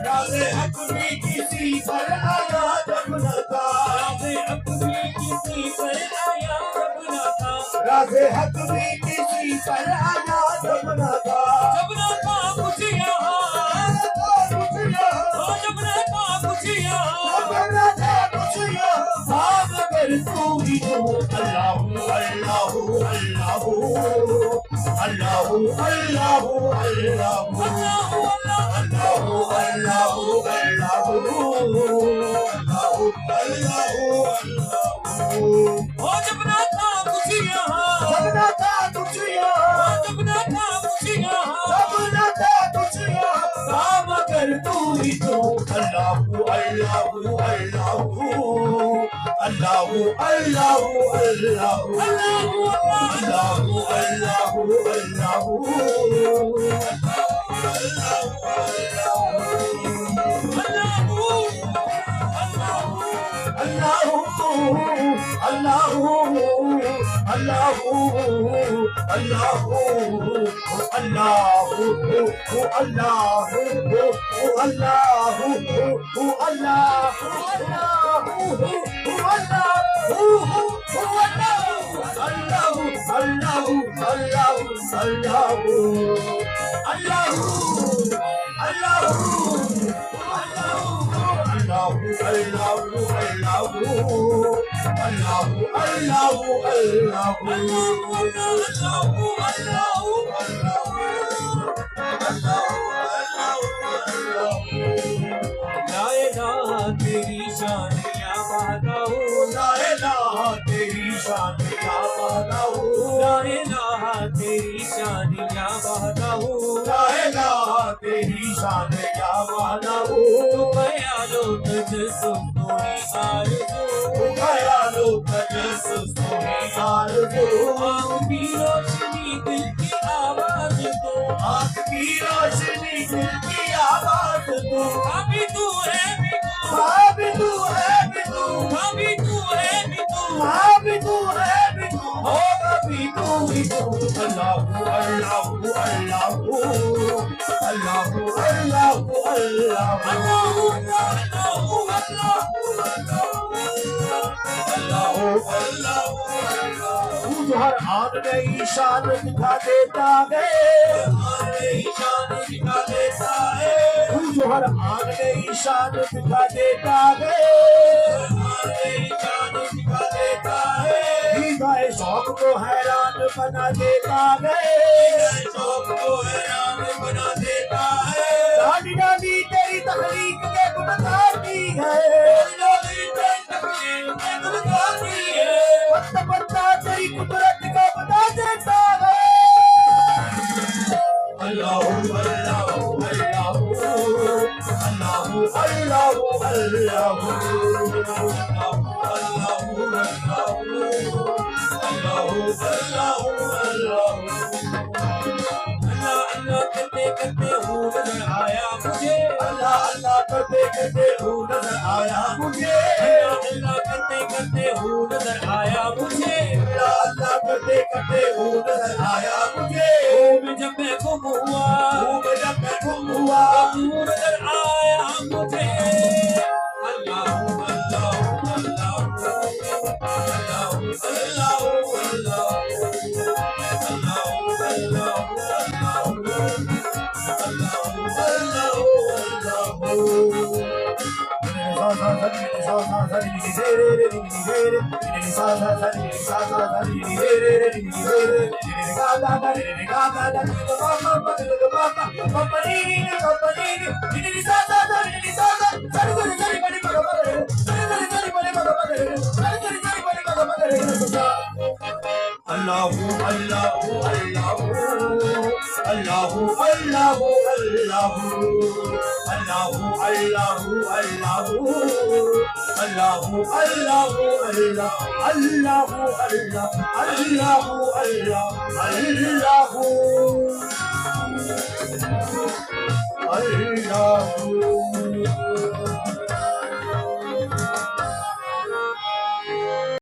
راز حق بھی کسی پر آیا جب نہ تھا راز حق بھی کسی پر آیا جب نہ تھا راز حق بھی کسی پر آیا جب نہ تھا جب نہ تھا کچھ یہاں جب نہ تھا کچھ یہاں مگر تو ہی تو اللہ اللہ اللہ اللہ اللہ اللہ جب نہ تھا کچھ یہاں جب نہ تھا کچھ یہاں جب نہ تھا کچھ یہاں جب نہ تھا کچھ یہاں مگر تو ہی تو اللہ اللہ اللہ اللہ اللہ اللہ لا الہ تیری شان کیا بہتا ہوں لا الہ تیری شان کیا بہتا ہوں لا الہ تیری شان کیا بہتا ہوں لا الہ تیری شان کیا بہتا ہوں تو خیالو تجسم تمہیں آرزو خیالو تجسس تمہیں آرزو آنکھ کی روشنی دل کی آواز تو آنکھ کی روشنی دل کی آواز تو ابھی تو ہے بھی تو بھی تو ہے بھی تو ابھی تو ہے بھی تو بھی تو ہے بھی تو ہوگا بھی تو ہی تو اللہ اللہ اللہ اللہ اللہ تو جو ہر آن نئی شان دکھا دیتا ہے تو جو ہر آن نئی شان دکھا دیتا ہے دیدائے شوق کو حیران بنا دیتا ہے دادی دادی تیری تخلیق کے گن گاتی ہے پتا پتا تیری قدرت کو بتا دیتا ہے اللہ اللہ اللہ اللہ اللہ اللہ کرتے کرتے ہوں نظر آیا مجھے اللہ اللہ کرتے کرتے ہوں نظر آیا مجھے اللہ کرتے کرتے ہوں نظر آیا مجھے اللہ اللہ کرتے کرتے ہوں نظر آیا مجھے میں جب میں گم ہوا جب میں گم ہوا تو نظر آیا مجھے اللہ اللہ اللہ Allahu Allahu Allahu Allahu Allahu Allahu Allahu Allahu Allahu Allahu Allahu Allahu Allahu Allahu Allahu